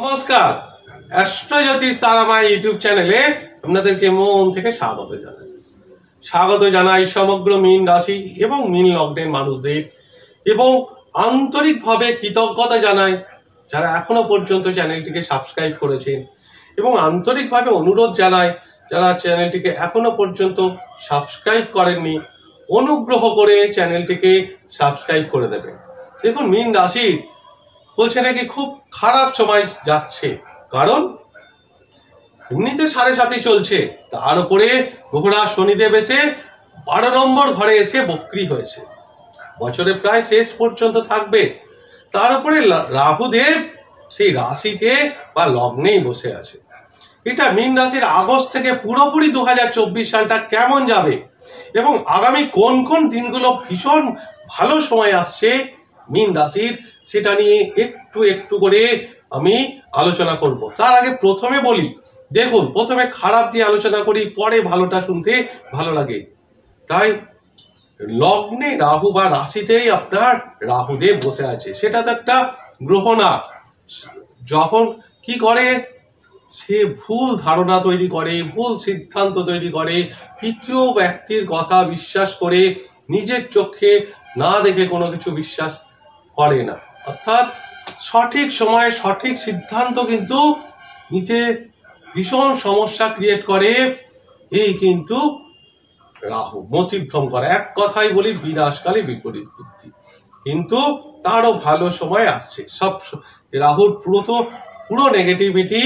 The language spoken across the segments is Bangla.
নমস্কার, অ্যাস্ট্রোজ্যোতিষ তারামায় ইউটিউব চ্যানেলে আপনাদেরকে মন থেকে স্বাগত জানাই সমগ্র মীন রাশি এবং মীন লগ্নের মানুষদের, এবং আন্তরিকভাবে কৃতজ্ঞতা জানাই যারা এখনো পর্যন্ত চ্যানেলটিকে সাবস্ক্রাইব করেছেন, এবং আন্তরিকভাবে অনুরোধ জানাই যারা চ্যানেলটিকে এখনো পর্যন্ত সাবস্ক্রাইব করেননি, অনুগ্রহ করে চ্যানেলটিকে সাবস্ক্রাইব করে দেবেন। দেখুন, মীন রাশি বলছে নাকি খুব খারাপ সময় যাচ্ছে, কারণ এমনিতে 7.5 চলছে, তার উপরে গ্রহরা শনিদেব এসে 12 নম্বর ঘরে এসে বক্রী হয়েছে, বছরে প্রায় শেষ পর্যন্ত থাকবে। তার উপরে রাহুদেব সেই রাশিতে বা লগ্নেই বসে আছে। এটা মীন রাশির আগস্ট থেকে পুরোপুরি 2024 সালটা কেমন যাবে এবং আগামী কোন কোন দিনগুলো ভীষণ ভালো সময় আসছে মীন রাশির, সেটা নিয়ে একটু একটু করে আমি আলোচনা করব। তার আগে প্রথমে বলি, দেখুন, প্রথমে খারাপ দিয়ে আলোচনা করি, পরে ভালোটা শুনতে ভালো লাগে। তাই লগ্নে রাহু বা রাশিতেই আপনার রাহুদেব বসে আছে, সেটা তো একটা গ্রহ না। যখন কি করে, সে ভুল ধারণা তৈরি করে, ভুল সিদ্ধান্ত তৈরি করে, তৃতীয় ব্যক্তির কথা বিশ্বাস করে, নিজের চোখে না দেখে কোনো কিছু বিশ্বাস করে না। অর্থাৎ সঠিক সময়ে সঠিক সিদ্ধান্ত কিন্তু নিতে ভীষণ সমস্যা ক্রিয়েট করে। এই কিন্তু রাহু মতিভ্রম করে, এক কথাই বলি বিনাশকালী বিপরীত বুদ্ধি। কিন্তু তারও ভালো সময় আসছে। সব রাহুর পুরো নেগেটিভিটি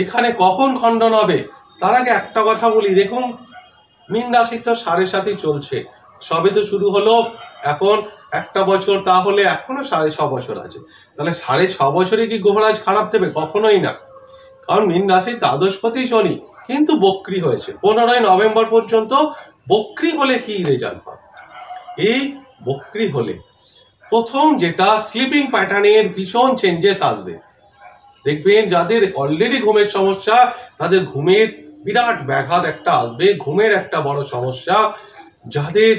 এখানে কখন খণ্ডন হবে, তার আগে একটা কথা বলি। দেখুন, মীন রাশি তো 7.5 চলছে, সবে তো শুরু হলো, এখন একটা বছর, তাহলে এখনো 6.5 বছর আছে। তাহলে 6.5 বছরে কি গ্রহরাজ খারাপ দেবে? কখনোই না। কারণ মীন রাশি দ্বাদশপতি শনি কিন্তু বক্রী হয়েছে, 15 নভেম্বর পর্যন্ত। বক্রী হলে কি রেজাল্ট পাবে? এই বক্রী হলে প্রথম যেটা, স্লিপিং প্যাটার্নের ভীষণ চেঞ্জেস আসবে। দেখবেন যাদের অলরেডি ঘুমের সমস্যা, তাদের ঘুমের বিরাট ব্যাঘাত একটা আসবে, ঘুমের একটা বড় সমস্যা। যাদের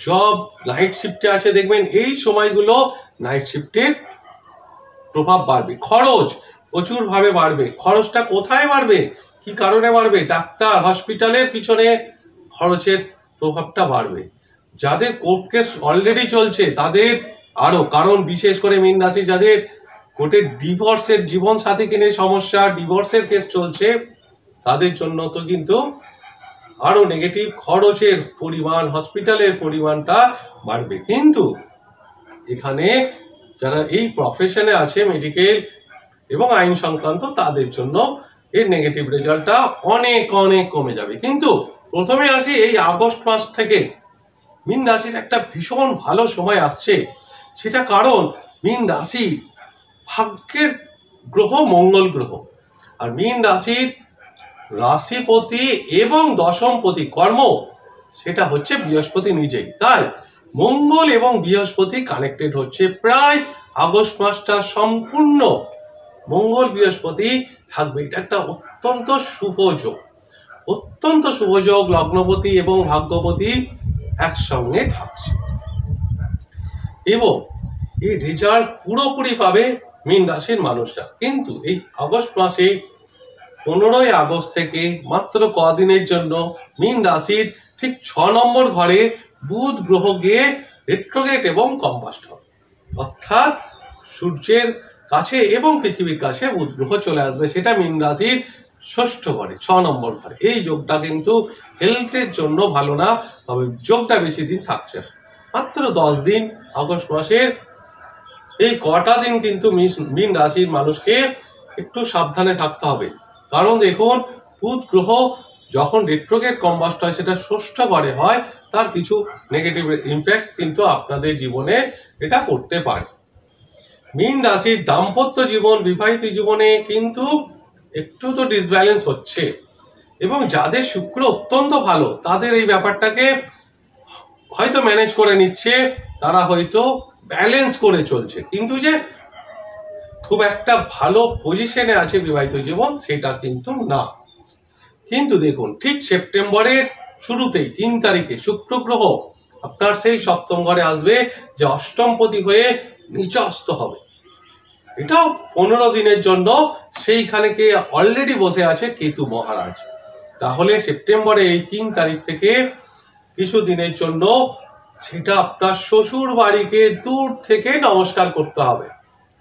জব নাইট শিফটে আছে, দেখবেন এই সময়গুলো নাইট শিফটের প্রভাব বাড়বে। খরচ প্রচুর ভাবে বাড়বে। খরচটা কোথায় বাড়বে, কি কারণে বাড়বে? ডাক্তার, হসপিটালের পিছনে খরচের প্রভাবটা বাড়বে। যাদের কোর্ট কেস অলরেডি চলছে তাদের আরো, কারণ বিশেষ করে মীন রাশি যাদের কোর্টের ডিভোর্সের, জীবন সাথীকে নিয়ে সমস্যা, ডিভোর্সের কেস চলছে, তাদের জন্য তো কিন্তু আরো নেগেটিভ খরচের পরিমাণ, হসপিটালের পরিমাণটা বাড়বে। কিন্তু এখানে যারা এই প্রফেশনে আছে, মেডিকেল এবং আইন সংক্রান্ত, তাদের জন্য এর নেগেটিভ রেজাল্টটা অনেক অনেক কমে যাবে। কিন্তু প্রথমে আসি, এই আগস্ট মাস থেকে মীন রাশির একটা ভীষণ ভালো সময় আসছে। সেটা কারণ মীন রাশি ভাগ্যের গ্রহ মঙ্গল গ্রহ, আর মীন রাশির রাশিপতি এবং দশমপতি কর্ম, সেটা হচ্ছে বৃহস্পতি নিজেই। তাই মঙ্গল এবং বৃহস্পতি কানেক্টেড হচ্ছে। প্রায় আগস্ট মাসটা সম্পূর্ণ মঙ্গল বৃহস্পতি থাকবে। এটা একটা অত্যন্ত শুভ যোগ, অত্যন্ত শুভ যোগ। লগ্নপতি এবং ভাগ্যপতি একসঙ্গে থাকছে, এবং এই রেজাল্ট পুরোপুরি পাবে মীন রাশির মানুষরা। কিন্তু এই আগস্ট মাসে 15 আগস্ট থেকে মাত্র কদিনের জন্য মীন রাশির ঠিক 6 নম্বর ঘরে বুধ গ্রহ গিয়ে রেট্রোগেট এবং কম্বাস্ট হবে। অর্থাৎ সূর্যের কাছে এবং পৃথিবীর কাছে বুধ গ্রহ চলে আসবে। সেটা মীন রাশির 6ষ্ঠ ঘরে, 6 নম্বর ঘরে। এই যোগটা কিন্তু হেলথের জন্য ভালো না, তবে যোগটা বেশি দিন থাকছে না, মাত্র 10 দিন। আগস্ট মাসের এই কটা দিন কিন্তু মীন রাশির মানুষকে একটু সাবধানে থাকতে হবে। কারণ দেখুন, বুধ গ্রহ যখন রেট্রোগেট কম্বাস্ট হয়, সেটা 6ষ্ঠ ঘরে হয়, তার কিছু নেগেটিভ ইম্প্যাক্ট কিন্তু আপনাদের জীবনে এটা করতে পারে। মীন রাশির দাম্পত্য জীবন, বিবাহিত জীবনে কিন্তু একটু তো ডিসব্যালেন্স হচ্ছে, এবং যাদের শুক্র অত্যন্ত ভালো, তাদের এই ব্যাপারটাকে হয়তো ম্যানেজ করে নিচ্ছে, তারা হয়তো ব্যালেন্স করে চলছে, কিন্তু যে খুব একটা ভালো পজিশনে আছে বিবাহিত জীবন, সেটা কিন্তু না। কিন্তু দেখুন, ঠিক সেপ্টেম্বরের শুরুতেই 3 তারিখে শুক্র গ্রহ আপনার সেই 7ম ঘরে আসবে, যে অষ্টমপতি হয়ে নিচস্থ হবে। এটাও 15 দিনের জন্য সেইখানে কে অলরেডি বসে আছে কেতু মহারাজ। তাহলে সেপ্টেম্বরে এই 3 তারিখ থেকে কিছু দিনের জন্য সেটা আপনার শ্বশুর বাড়িকে দূর থেকে নমস্কার করতে হবে,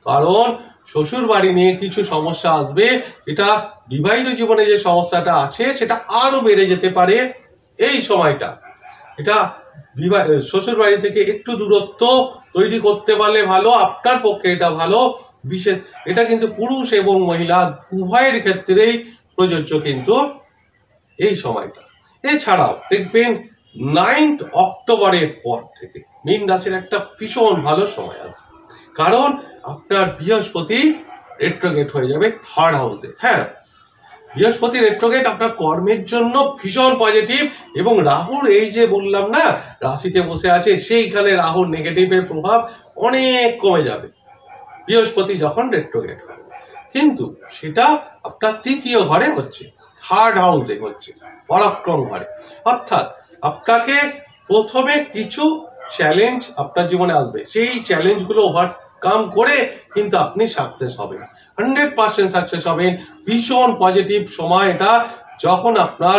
কারণ শ্বশুর বাড়ি নিয়ে কিছু সমস্যা আসবে। এটা বিবাহিত জীবনে যে সমস্যাটা আছে সেটা আরো বেড়ে যেতে পারে এই সময়টা। এটা শ্বশুর বাড়ি থেকে একটু দূরত্ব তৈরি করতে পারলে ভালো, আপনার পক্ষে এটা ভালো। বিশেষ এটা কিন্তু পুরুষ এবং মহিলা উভয়ের ক্ষেত্রেই প্রযোজ্য কিন্তু এই সময়টা। এছাড়াও দেখবেন 9 অক্টোবরের পর থেকে মীন রাশির একটা ভীষণ ভালো সময় আছে, কারণ আপনার বৃহস্পতি রেট্রোগেট হয়ে যাবে 3rd হাউসে। হ্যাঁ, বৃহস্পতি রেট্রোগেট আপনার কর্মের জন্য ভীষণ পজিটিভ, এবং রাহুর এই যে বললাম না রাশিতে বসে আছে, সেইখানে রাহুর নেগেটিভের প্রভাব অনেক কমে যাবে বৃহস্পতি যখন রেট্রোগেট হবে। কিন্তু সেটা আপনার 3য় ঘরে হচ্ছে, 3rd হাউসে হচ্ছে, পরাক্রম ঘরে। অর্থাৎ আপনাকে প্রথমে কিছু চ্যালেঞ্জ আপনার জীবনে আসবে, সেই চ্যালেঞ্জগুলো ওভারকাম করে কিন্তু আপনি সাকসেস হবেন, 100% সাকসেস হবেন। ভীষণ পজিটিভ সময় এটা, যখন আপনার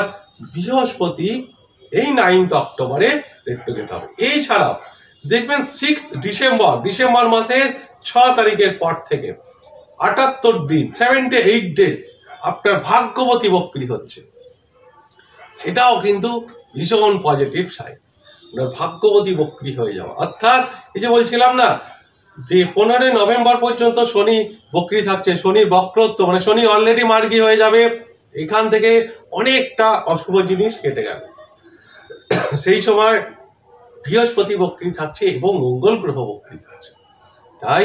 বৃহস্পতি এই 9 অক্টোবরে রেট্রোগেট হবে। এছাড়াও দেখবেন 6 ডিসেম্বর মাসের 6 তারিখের পর থেকে 78 দিন 78 ডেজ আপনার ভাগ্যবতী বক্রী হচ্ছে, সেটাও কিন্তু ভীষণ পজিটিভ সাইন। ভাগ্যবতী বক্রী হয়ে যাওয়া, অর্থাৎ এই যে বলছিলাম না যে 15 নভেম্বর পর্যন্ত শনি বক্রী থাকছে, শনির বক্রত্ব মানে শনি অলরেডি মার্গী হয়ে যাবে, এখান থেকে অনেকটা অশুভ জিনিস কেটে গেল। সেই সময় বৃহস্পতি বক্রী থাকছে এবং মঙ্গল গ্রহ বক্রী থাকছে, তাই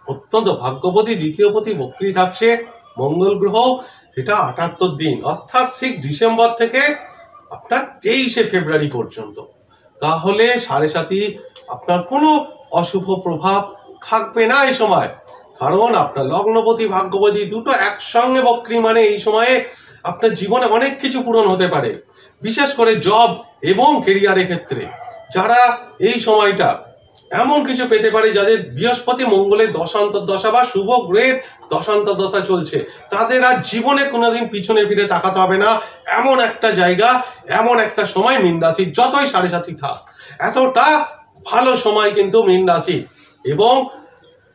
অত্যন্ত ভাগ্যবতী দ্বিতীয়পতি বক্রী থাকছে মঙ্গল গ্রহ, সেটা 78 দিন, অর্থাৎ 6 ডিসেম্বর থেকে আপনার 23 ফেব্রুয়ারি পর্যন্ত। তাহলে 7.5 আপনার কোনো অশুভ প্রভাব থাকবে না এই সময়, কারণ আপনার লগ্নপতি ভাগ্যপতি দুটো একসঙ্গে বক্রী, মানে এই সময়ে আপনার জীবনে অনেক কিছু পূরণ হতে পারে, বিশেষ করে জব এবং কেরিয়ারের ক্ষেত্রে। যারা এই সময়টা এমন কিছু পেতে পারে যাদের বৃহস্পতি মঙ্গলের দশান্তর্দশা বা শুভ গ্রহের দশান্তর্দশা চলছে, তাদের আর জীবনে কোনোদিন পিছনে ফিরে তাকাতে হবে না। এমন একটা জায়গা, এমন একটা সময় মীন রাশি, যতই 7.5 থাক, এতটা ভালো সময় কিন্তু মীন রাশি। এবং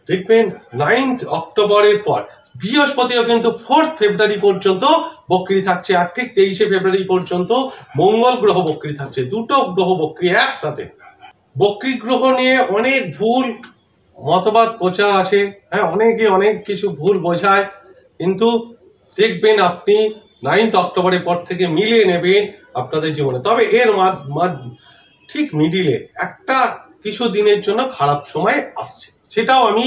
দেখবেন 9 অক্টোবরের পর বৃহস্পতিও কিন্তু 4 ফেব্রুয়ারি পর্যন্ত বক্রী থাকছে, আর ঠিক 23 ফেব্রুয়ারি পর্যন্ত মঙ্গল গ্রহ বক্রী থাকছে, দুটো গ্রহ বক্রী একসাথে। বক্রী গ্রহ নিয়ে অনেক ভুল মতবাদ প্রচার আছে, হ্যাঁ, অনেকে অনেক কিছু ভুল বোঝায়, কিন্তু দেখবেন আপনি 9 অক্টোবরের পর থেকে মিলিয়ে নেবেন আপনাদের জীবনে। তবে এর ঠিক মিডিলে একটা কিছু দিনের জন্য খারাপ সময় আসছে, সেটাও আমি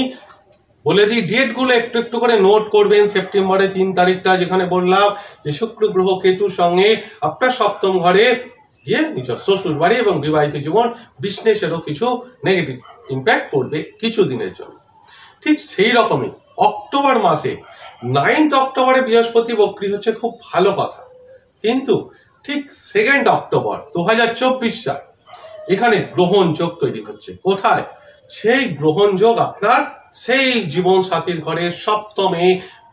বলে দিই। ডেটগুলো একটু একটু করে নোট করবেন। সেপ্টেম্বরের 3 তারিখটা যেখানে বললাম যে শুক্র গ্রহ কেতুর সঙ্গে আপনার 7ম ঘরে গিয়ে নিজের শ্বশুর বাড়ি এবং বিবাহিত জীবন বিজনেসেরও কিছু নেগেটিভ ইম্প্যাক্ট পড়বে কিছু দিনের জন্য। ঠিক সেই রকমই অক্টোবর মাসে 9 অক্টোবরে বৃহস্পতি বক্রী হচ্ছে, খুব ভালো কথা। কিন্তু ঠিক 2 অক্টোবর 2024 সাল এখানে গ্রহণ যোগ তৈরি হচ্ছে। কোথায়? সেই গ্রহণ যোগ আপনার সেই জীবন সাথীর ঘরে, 7মে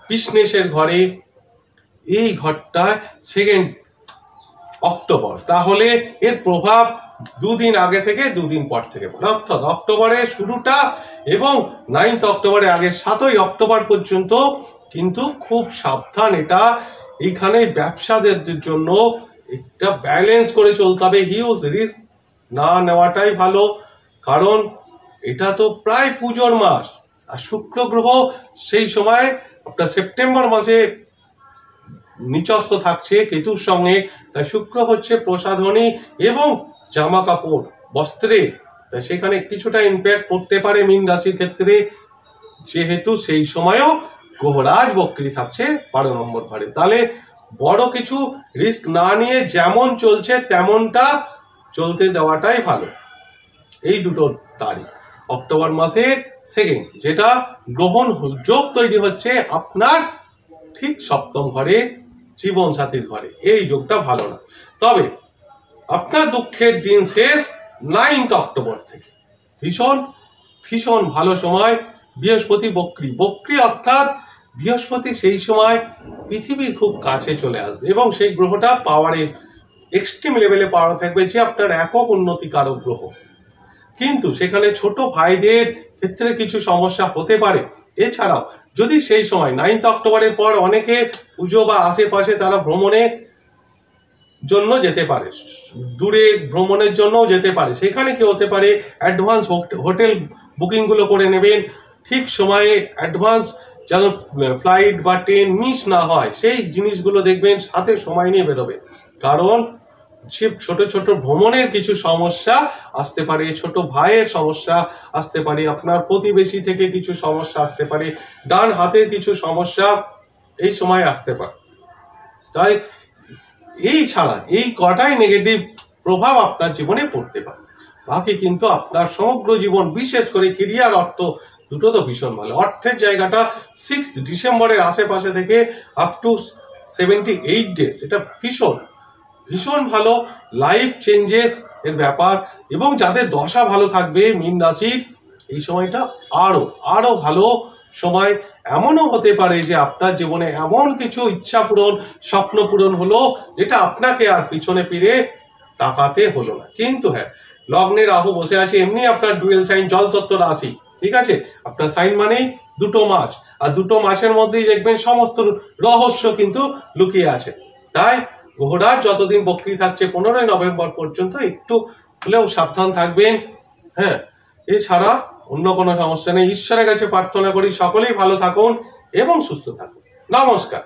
বিজনেসের ঘরে, এই ঘরটায় 2 অক্টোবর। তাহলে এর প্রভাব 2 দিন আগে থেকে 2 দিন পর থেকে, অর্থাৎ অক্টোবরের শুরুটা এবং 9 অক্টোবরের আগে 7ই অক্টোবর পর্যন্ত কিন্তু খুব সাবধান। এটা এইখানে ব্যবসাদের জন্য একটা ব্যালেন্স করে চলতে হবে, হিউজ রিস্ক না নেওয়াটাই ভালো, কারণ এটা তো প্রায় পুজোর মাস। আর শুক্র গ্রহ সেই সময় আপনার সেপ্টেম্বর মাসে নিচস্থ থাকছে কেতুর সঙ্গে, তাই শুক্র হচ্ছে প্রসাধনী এবং জামা কাপড় বস্ত্রে, তাই সেখানে কিছুটা ইম্প্যাক্ট পড়তে পারে মীন রাশির ক্ষেত্রে, যেহেতু সেই সময়ও গ্রহরাজ বক্রী থাকছে 12 নম্বর ঘরে। তাহলে বড় কিছু রিস্ক না নিয়ে যেমন চলছে তেমনটা চলতে দেওয়াটাই ভালো। এই দুটো তারিখ অক্টোবর মাসের 2, যেটা গ্রহণ যোগ তৈরি হচ্ছে আপনার ঠিক 7ম ঘরে, জীবন সাথীর ঘরে, এই যোগটা ভালো না। তবে আপনার দুঃখের দিন শেষ 9 অক্টোবর থেকে, ভীষণ ভীষণ ভালো সময় বৃহস্পতি বক্রী। বক্রী অর্থাৎ বৃহস্পতি সেই সময় পৃথিবীর খুব কাছে চলে আসবে এবং সেই গ্রহটা পাওয়ারের এক্সট্রিম লেভেলে পাওয়ার থাকবে, যে আপনার একক উন্নতিকারক গ্রহ। কিন্তু সেখানে ছোট ভাইদের ক্ষেত্রে কিছু সমস্যা হতে পারে। এছাড়াও যদি সেই সময় 9 অক্টোবরের পর অনেকে পুজো বা আশেপাশে তারা ভ্রমণের জন্য যেতে পারে, দূরে ভ্রমণের জন্যও যেতে পারে, সেখানে কি হতে পারে অ্যাডভান্স হোটেল বুকিংগুলো করে নেবেন ঠিক সময়ে, অ্যাডভান্স যেন ফ্লাইট বা ট্রেন মিস না হয় সেই জিনিসগুলো দেখবেন, সাথে সময় নিয়ে বেরোবে। কারণ ছোট ছোট ভ্রমণের কিছু সমস্যা আসতে পারে, ছোট ভাইয়ের সমস্যা আসতে পারে, আপনার প্রতিবেশী থেকে কিছু সমস্যা আসতে পারে, ডান হাতের কিছু সমস্যা এই সময় আসতে পারে। তাই এই ছাড়া এই কটাই নেগেটিভ প্রভাব আপনার জীবনে পড়তে পারে। বাকি কিন্তু আপনার সমগ্র জীবন, বিশেষ করে কেরিয়ার, অর্থ দুটো তো ভীষণ ভালো। অর্থের জায়গাটা 6 ডিসেম্বরের আশেপাশে থেকে আপ টু 78 ডেজ, এটা ভীষণ ভীষণ ভালো লাইফ চেঞ্জেস এর ব্যাপার। এবং যাদের দশা ভালো থাকবে মীন রাশির, এই সময়টা আরো ভালো সময়। এমনও হতে পারে যে আপনার জীবনে এমন কিছু ইচ্ছা পূরণ, স্বপ্ন পূরণ হলো যেটা আপনাকে আর পিছনে ফিরে তাকাতে হলো না। কিন্তু হ্যাঁ, লগ্নে রাহু বসে আছে, এমনি আপনার ডুয়েল সাইন জল তত্ত্ব রাশি, ঠিক আছে, আপনার সাইন মানেই দুটো মাস, আর দুটো মাসের মধ্যেই দেখবেন সমস্ত রহস্য কিন্তু লুকিয়ে আছে। তাই গ্রহরাজ যতদিন বক্রী থাকছে 15 নভেম্বর পর্যন্ত একটু হলেও সাবধান থাকবেন। হ্যাঁ, এছাড়া অন্য কোনো সমস্যা নেই। ঈশ্বরের কাছে প্রার্থনা করি সকলেই ভালো থাকুন এবং সুস্থ থাকুন। নমস্কার।